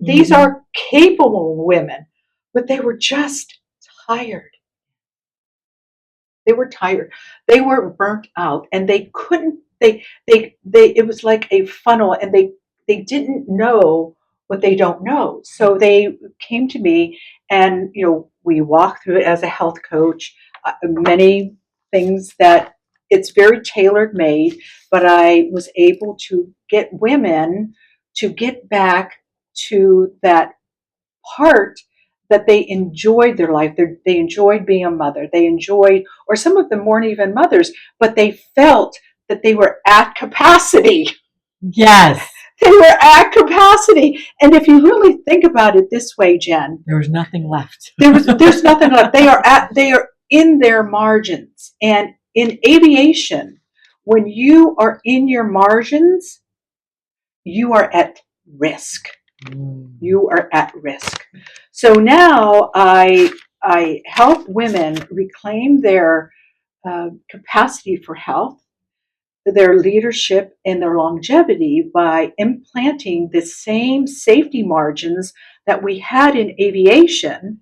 These are capable women, but they were just tired. They were tired. They were burnt out, and they couldn't. It was like a funnel, and they didn't know what they don't know. So they came to me, and we walked through it as a health coach. Many things that it's very tailor made, but I was able to get women to get back to that part that they enjoyed their life. They enjoyed being a mother. They enjoyed, or some of them weren't even mothers, but they felt that they were at capacity. Yes. They were at capacity. And if you really think about it this way, Jen, There was nothing left. there's nothing left. They are in their margins. And in aviation, when you are in your margins, you are at risk. You are at risk. So now I help women reclaim their capacity for health, their leadership, and their longevity by implanting the same safety margins that we had in aviation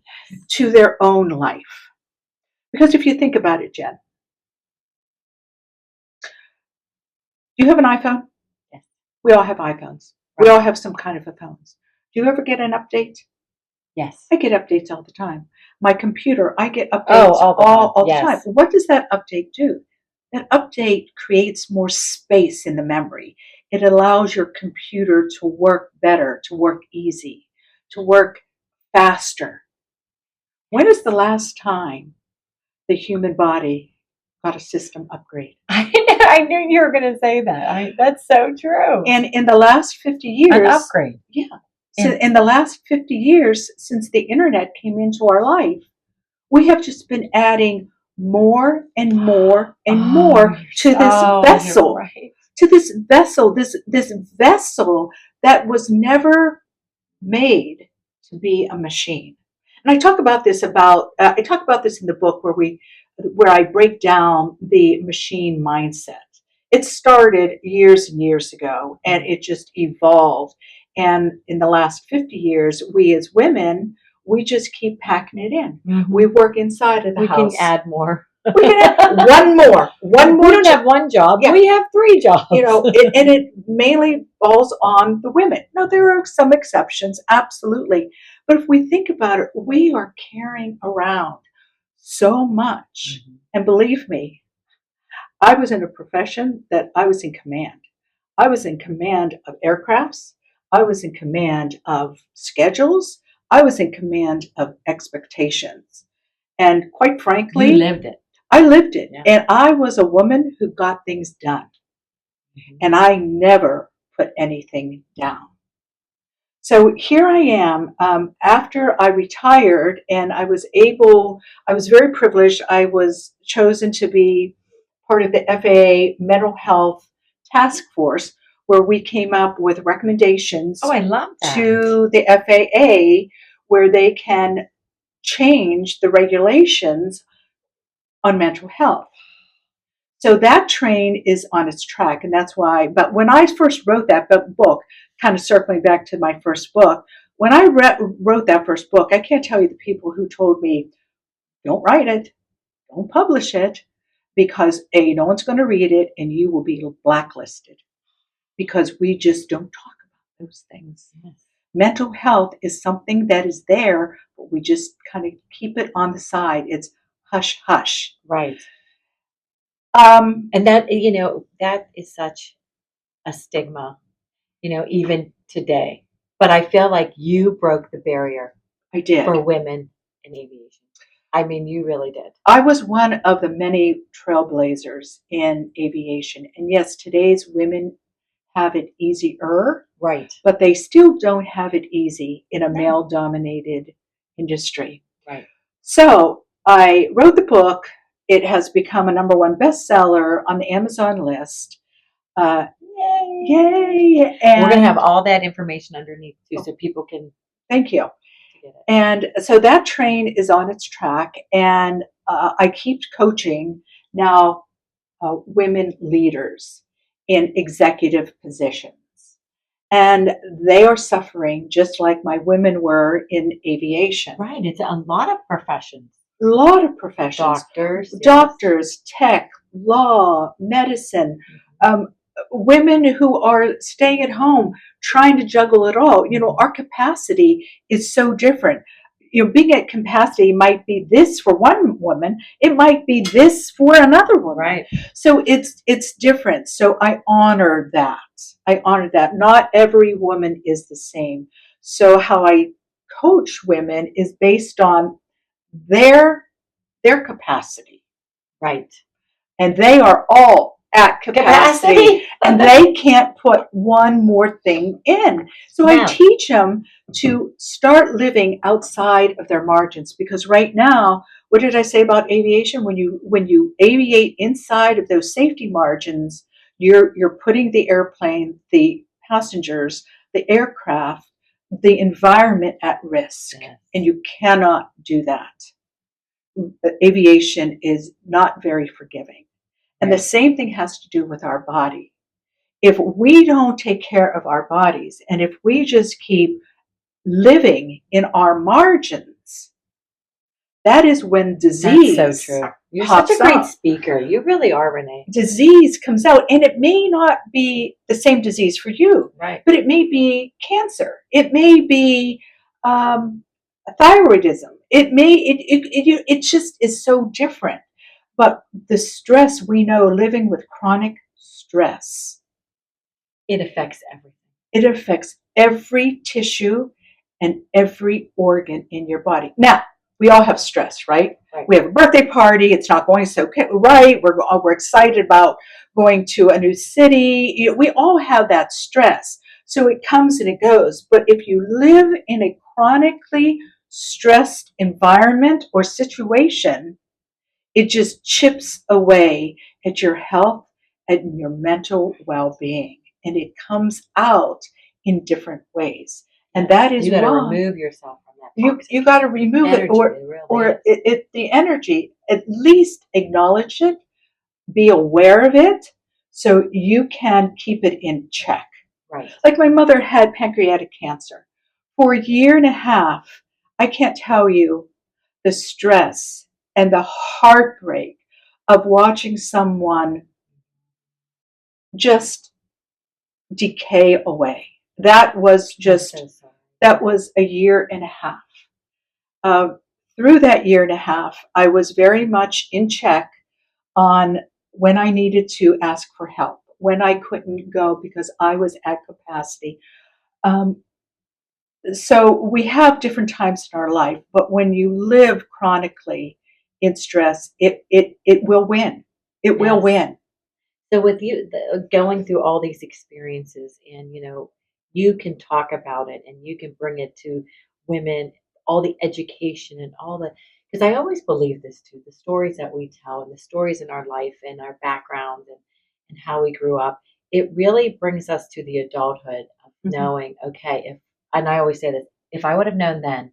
to their own life. Because if you think about it, Jen, do you have an iPhone? Yes. We all have iPhones. Right. We all have some kind of a phones. Do you ever get an update? Yes. I get updates all the time. My computer, I get updates all the yes. time. What does that update do? That update creates more space in the memory. It allows your computer to work better, to work easy, to work faster. When is the last time the human body got a system upgrade? I knew you were going to say that. That's so true. And in the last 50 years, an upgrade. Yeah. So in the last 50 years, since the internet came into our life, we have just been adding more and more and more to this vessel. Right. To this vessel, this vessel that was never made to be a machine. And I talk about this in the book where I break down the machine mindset. It started years and years ago, and it just evolved. And in the last 50 years, we as women, we just keep packing it in. Mm-hmm. We work inside of the house. We can add more. We can add one more. We don't have one job. Yeah. We have 3 jobs. And it mainly falls on the women. Now, there are some exceptions, absolutely. But if we think about it, we are carrying around so much. Mm-hmm. And believe me, I was in a profession that I was in command. I was in command of aircrafts. I was in command of schedules. I was in command of expectations. And quite frankly, you lived it. I lived it. Yeah. And I was a woman who got things done. Mm-hmm. And I never put anything down. So here I am, after I retired, and I was very privileged. I was chosen to be part of the FAA mental health task force, where we came up with recommendations I love that. to the FAA where they can change the regulations on mental health. So that train is on its track, and that's why. But when I first wrote that book, kind of circling back to my first book, when I wrote that first book, I can't tell you the people who told me, don't write it, don't publish it, because A, no one's going to read it, and you will be blacklisted, because we just don't talk about those things. Yes. Mental health is something that is there, but we just kind of keep it on the side. It's hush, hush. Right. And that, that is such a stigma, even today. But I feel like you broke the barrier. I did. For women in aviation. I mean, you really did. I was one of the many trailblazers in aviation. And yes, today's women have it easier. Right. But they still don't have it easy in a male-dominated industry. Right. So I wrote the book. It has become a #1 bestseller on the Amazon list. Yay! And we're going to have all that information underneath too, so people can. Thank you. And so that train is on its track, and I keep coaching now women leaders in executive positions. And they are suffering just like my women were in aviation. Right. It's a lot of professions. A lot of professions. Doctors, tech, law, medicine, women who are staying at home trying to juggle it all. Our capacity is so different. being at capacity might be this for one woman. It might be this for another woman. Right. So it's different. So I honor that. Not every woman is the same. So how I coach women is based on their capacity, Right. and they are all at capacity. And they can't put one more thing in. So I No. teach them to start living outside of their margins, because right now, what did I say about aviation? When you aviate inside of those safety margins, you're putting the airplane, the passengers, the aircraft, the environment at risk. Yes. And you cannot do that. Aviation is not very forgiving. And the same thing has to do with our body. If we don't take care of our bodies, and if we just keep living in our margins, that is when disease. That's so true. You're pops such a great up. speaker. You really are, Reyne. Disease comes out, and it may not be the same disease for you, Right. but it may be cancer. It may be thyroidism. It just is so different. But the stress, we know, living with chronic stress, It affects everything. it affects every tissue and every organ in your body. Now, we all have stress, right? Right. We have a birthday party. It's not going so right. We're excited about going to a new city. We all have that stress. So it comes and it goes. But if you live in a chronically stressed environment or situation, it just chips away at your health and your mental well-being. And it comes out in different ways. And that is you got to why remove yourself from that. you got to remove energy, the energy. At least acknowledge it, be aware of it, so you can keep it in check. Right. Like my mother had pancreatic cancer for a year and a half. I can't tell you the stress and the heartbreak of watching someone just decay away. That was a year and a half. Through that year and a half, I was very much in check on when I needed to ask for help, when I couldn't go because I was at capacity. So we have different times in our life, but when you live chronically in stress, it will win. It will win. So with you going through all these experiences, and you can talk about it, and you can bring it to women, all the education and all the, because I always believe this too, the stories that we tell and the stories in our life and our background and how we grew up, it really brings us to the adulthood of knowing, okay, and I always say this, if I would have known then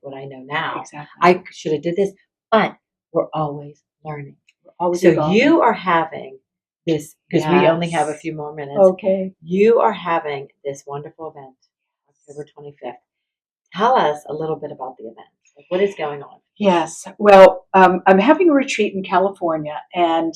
what I know now, Exactly. I should have did this, but we're always learning. We're always so evolving. you are having this, because we only have a few more minutes. Okay. You are having this wonderful event, October 25th. Tell us a little bit about the event. Like, what is going on? Yes. Well, I'm having a retreat in California, and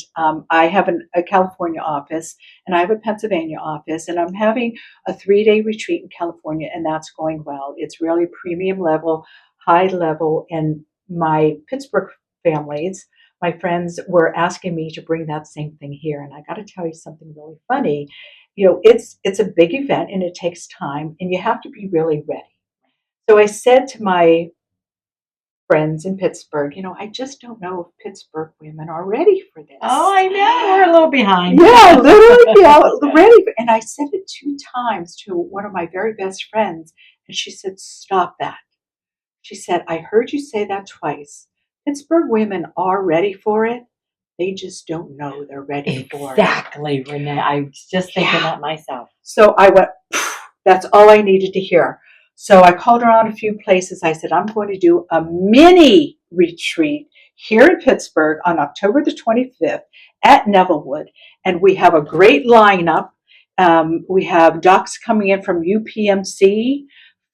I have a California office, and I have a Pennsylvania office, and I'm having a 3-day retreat in California, and that's going well. It's really premium level, high level, and my Pittsburgh families, my friends were asking me to bring that same thing here. And I got to tell you something really funny. It's a big event, and it takes time, and you have to be really ready. So I said to my friends in Pittsburgh, I just don't know if Pittsburgh women are ready for this. Oh, I know. We're a little behind. Yeah, literally, ready. And I said it 2 times to one of my very best friends, and she said, "Stop that." She said, "I heard you say that twice. Pittsburgh women are ready for it. They just don't know they're ready for it." Exactly, Reyne. I was just thinking that myself. So I went, that's all I needed to hear. So I called around a few places. I said, I'm going to do a mini retreat here in Pittsburgh on October the 25th at Nevillewood. And we have a great lineup. We have docs coming in from UPMC,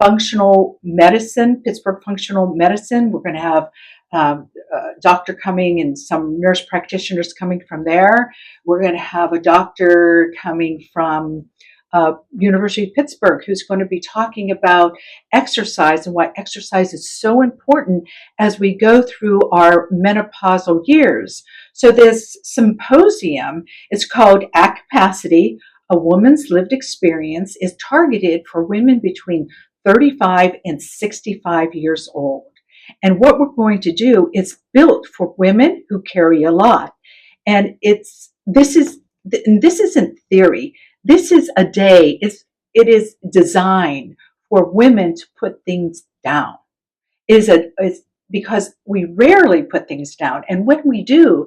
functional medicine, Pittsburgh functional medicine. We're going to have a doctor coming and some nurse practitioners coming from there. We're going to have a doctor coming from University of Pittsburgh, who's going to be talking about exercise and why exercise is so important as we go through our menopausal years. So this symposium is called At Capacity, A Woman's Lived Experience, is targeted for women between 35 and 65 years old. And what we're going to do is built for women who carry a lot. And this isn't theory. This is a day. It is designed for women to put things down. It's because we rarely put things down. And when we do,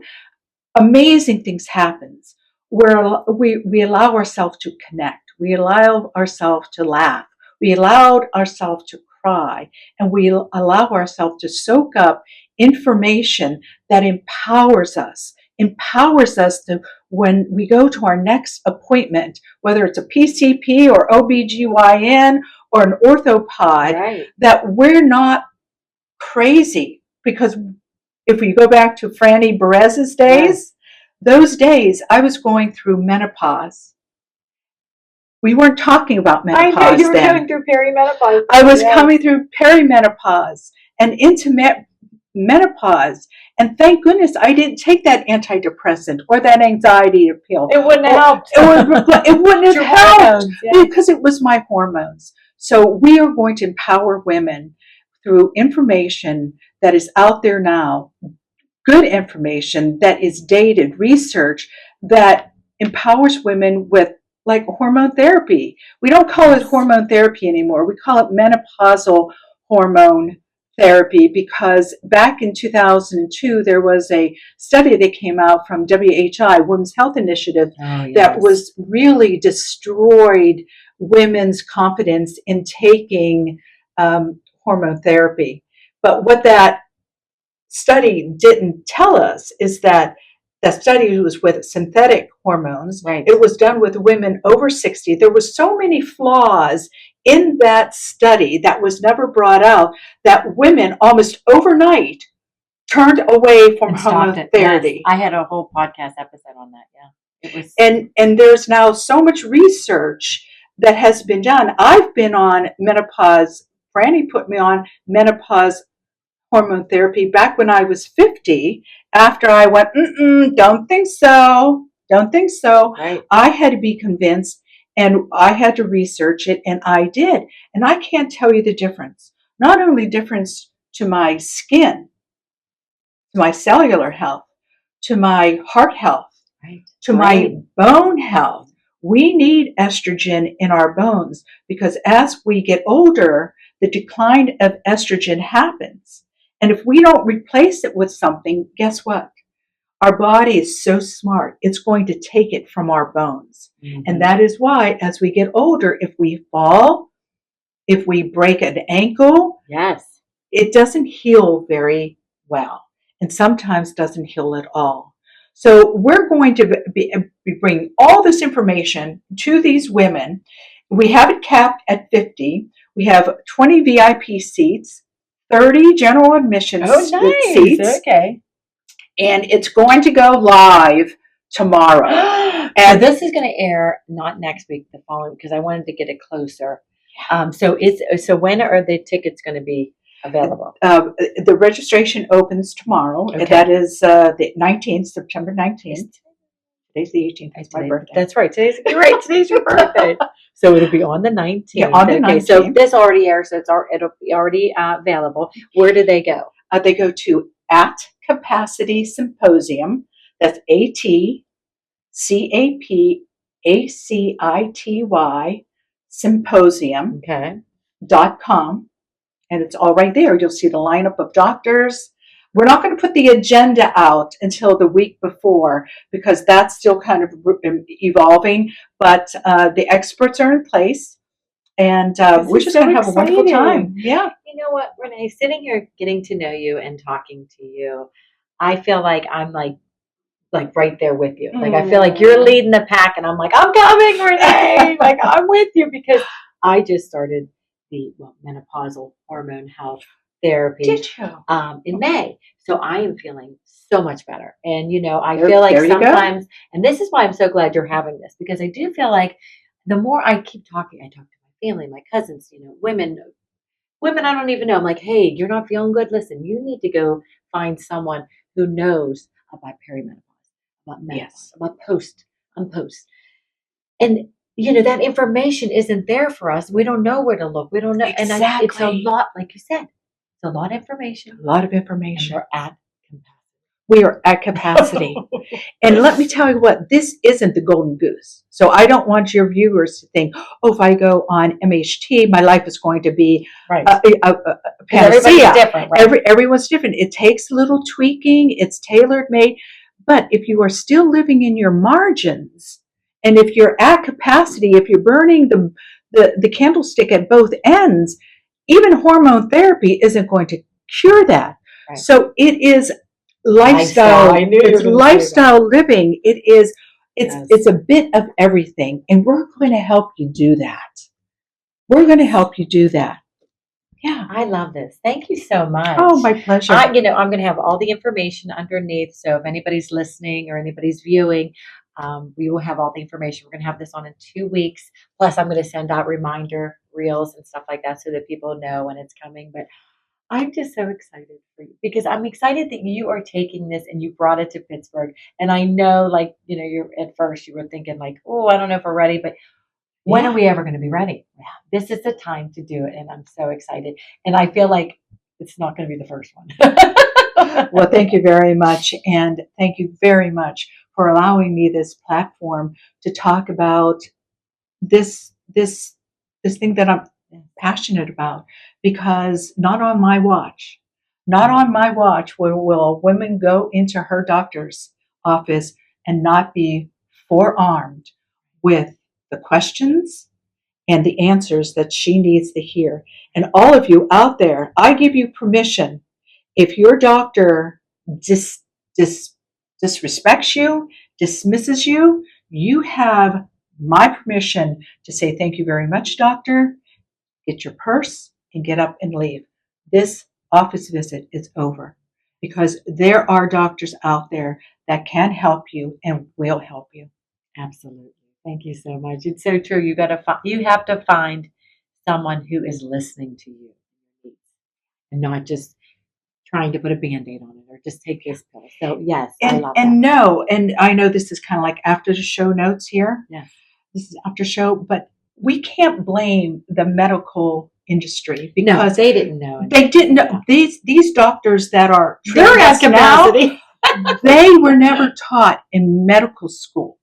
amazing things happens where we allow ourselves to connect. We allow ourselves to laugh. We allow ourselves to cry, and we allow ourselves to soak up information that empowers us to, when we go to our next appointment, whether it's a PCP or OBGYN or an orthopod, Right. that we're not crazy. Because if we go back to Franny Perez's days, those days I was going through menopause. We weren't talking about menopause I know you were then. going through perimenopause. I was Yes. coming through perimenopause and into menopause. And thank goodness I didn't take that antidepressant or that anxiety pill. It wouldn't have helped. It wouldn't have Your helped hormones, yeah. because it was my hormones. So we are going to empower women through information that is out there now, good information that is dated, research that empowers women with, like, hormone therapy. We don't call it hormone therapy anymore. We call it menopausal hormone therapy because back in 2002, there was a study that came out from WHI, Women's Health Initiative, that was really destroyed women's confidence in taking hormone therapy. But what that study didn't tell us is that the study was with synthetic hormones. Right. It was done with women over 60. There were so many flaws in that study that was never brought out that women almost overnight turned away from And stopped hormone it. therapy. Yes. I had a whole podcast episode on that. Yeah. It was. And there's now so much research that has been done. I've been on menopause. Franny put me on menopause hormone therapy back when I was 50, after I went, don't think so. Right. I had to be convinced and I had to research it, and I did. And I can't tell you the difference. Not only difference to my skin, to my cellular health, to my heart health, Right. to my bone health. We need estrogen in our bones because as we get older, the decline of estrogen happens. And if we don't replace it with something, guess what? Our body is so smart, it's going to take it from our bones. Mm-hmm. And that is why, as we get older, if we fall, if we break an ankle, Yes. it doesn't heal very well, and sometimes doesn't heal at all. So we're going to be bringing all this information to these women. We have it capped at 50. We have 20 VIP seats, 30 general admission seats. Okay. And it's going to go live tomorrow. And And this is going to air not next week, the following, because I wanted to get it closer. So when are the tickets going to be available? the registration opens tomorrow. Okay. That is the 19th, September 19th. Today's the 18th. It's my birthday. That's right. You're right. Today's your birthday. So it'll be on the 19th. Yeah, on the 19th. So this already airs, so it'll be already available. Where do they go? They go to At Capacity Symposium. That's ATCAPACITY Symposium.com. And it's all right there. You'll see the lineup of doctors. We're not going to put the agenda out until the week before because that's still kind of evolving. But the experts are in place, and we're just going to have a wonderful time. Yeah. You know what, Renee? Sitting here, getting to know you and talking to you, I feel like I'm like right there with you. Like I feel like you're leading the pack, and I'm like, I'm coming, Renee. Like I'm with you because I just started the menopausal hormone health therapy. Did you? In May. So I am feeling so much better. And, I feel like sometimes, and this is why I'm so glad you're having this, because I do feel like the more I keep talking, I talk to my family, my cousins, women I don't even know. I'm like, hey, you're not feeling good. Listen, you need to go find someone who knows about perimenopause, about menopause, Yes. about post. And that information isn't there for us. We don't know where to look. We don't know. And it's a Exactly. lot, like you said, it's a lot of information. A lot of And information. we're at capacity. We are at capacity. And let me tell you what, this isn't the golden goose. So I don't want your viewers to think, oh, if I go on MHT, my life is going to be Right. a Everybody's panacea. different, right? Everyone's different. It takes a little tweaking. It's tailor made. But if you are still living in your margins, and if you're at capacity, if you're burning the candlestick at both ends, even hormone therapy isn't going to cure that. Right. So it is lifestyle. I knew you were It's gonna say lifestyle living. It's Yes. a bit of everything, and we're going to help you do that. We're going to help you do that. Yeah. I love this. Thank you so much. Oh, my pleasure. I'm going to have all the information underneath. So if anybody's listening or anybody's viewing, we will have all the information. We're going to have this on in 2 weeks. Plus, I'm going to send out reminder reels and stuff like that so that people know when it's coming. But I'm just so excited for you because I'm excited that you are taking this and you brought it to Pittsburgh. And I know, like, you're at first you were thinking like, oh, I don't know if we're ready, but when are we ever going to be ready? This is the time to do it. And I'm so excited. And I feel like it's not going to be the first one. Well, thank you very much. And thank you very much for allowing me this platform to talk about this thing that I'm passionate about, because not on my watch will a woman go into her doctor's office and not be forearmed with the questions and the answers that she needs to hear. And all of you out there, I give you permission. If your doctor disrespects you, dismisses you, you have my permission to say, thank you very much, doctor. Get your purse and get up and leave. This office visit is over, because there are doctors out there that can help you and will help you. Absolutely. Thank you so much. It's so true. You have to find someone who is listening to you and not just trying to put a Band-Aid on it or just take this pill. So yes, I love that. And I know this is kind of like after the show notes here. Yes. This is after show, but we can't blame the medical industry because they didn't know. They didn't know. These doctors that are They're at capacity. They were never taught in medical school.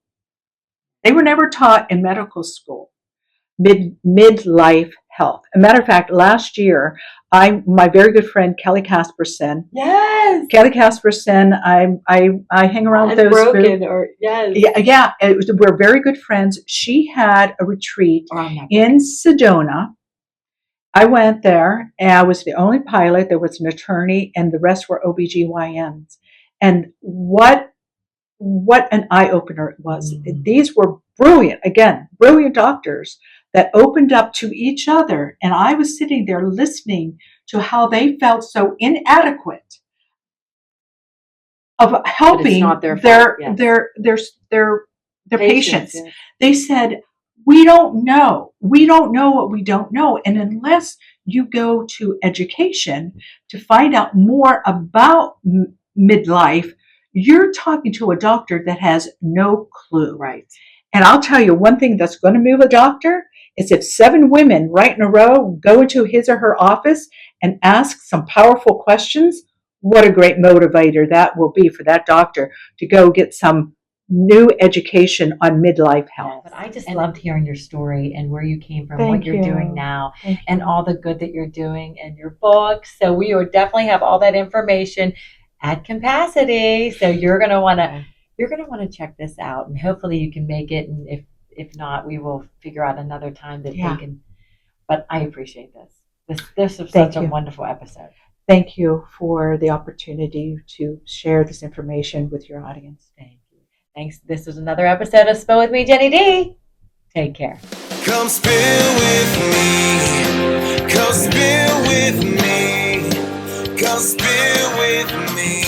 Midlife health. As a matter of fact, last year, my very good friend Kelly Casperson. Yes. Kelly Casperson. I hang around with those. Broken or yes. Yeah. We're very good friends. She had a retreat in Sedona. I went there, and I was the only pilot. There was an attorney, and the rest were OBGYNs. And what an eye-opener it was. Mm-hmm. These were brilliant doctors that opened up to each other. And I was sitting there listening to how they felt so inadequate of helping their patients. Yes. They said, we don't know what we don't know. And unless you go to education to find out more about midlife, you're talking to a doctor that has no clue. Right. And I'll tell you one thing that's going to move a doctor is if 7 women right in a row go into his or her office and ask some powerful questions. What a great motivator that will be for that doctor to go get some new education on midlife health. But I just loved hearing your story and where you came from, what you're doing now, and all the good that you're doing and your books. So we will definitely have all that information at capacity. So you're going to want to check this out, and hopefully you can make it. And if not, we will figure out another time that they can. But I appreciate this. This was such a wonderful episode. Thank you for the opportunity to share this information with your audience. Thank you. Thanks. This was another episode of Spill with me, Jenny D. Take care. Come spill with me. Come spill with me. Come spill with me.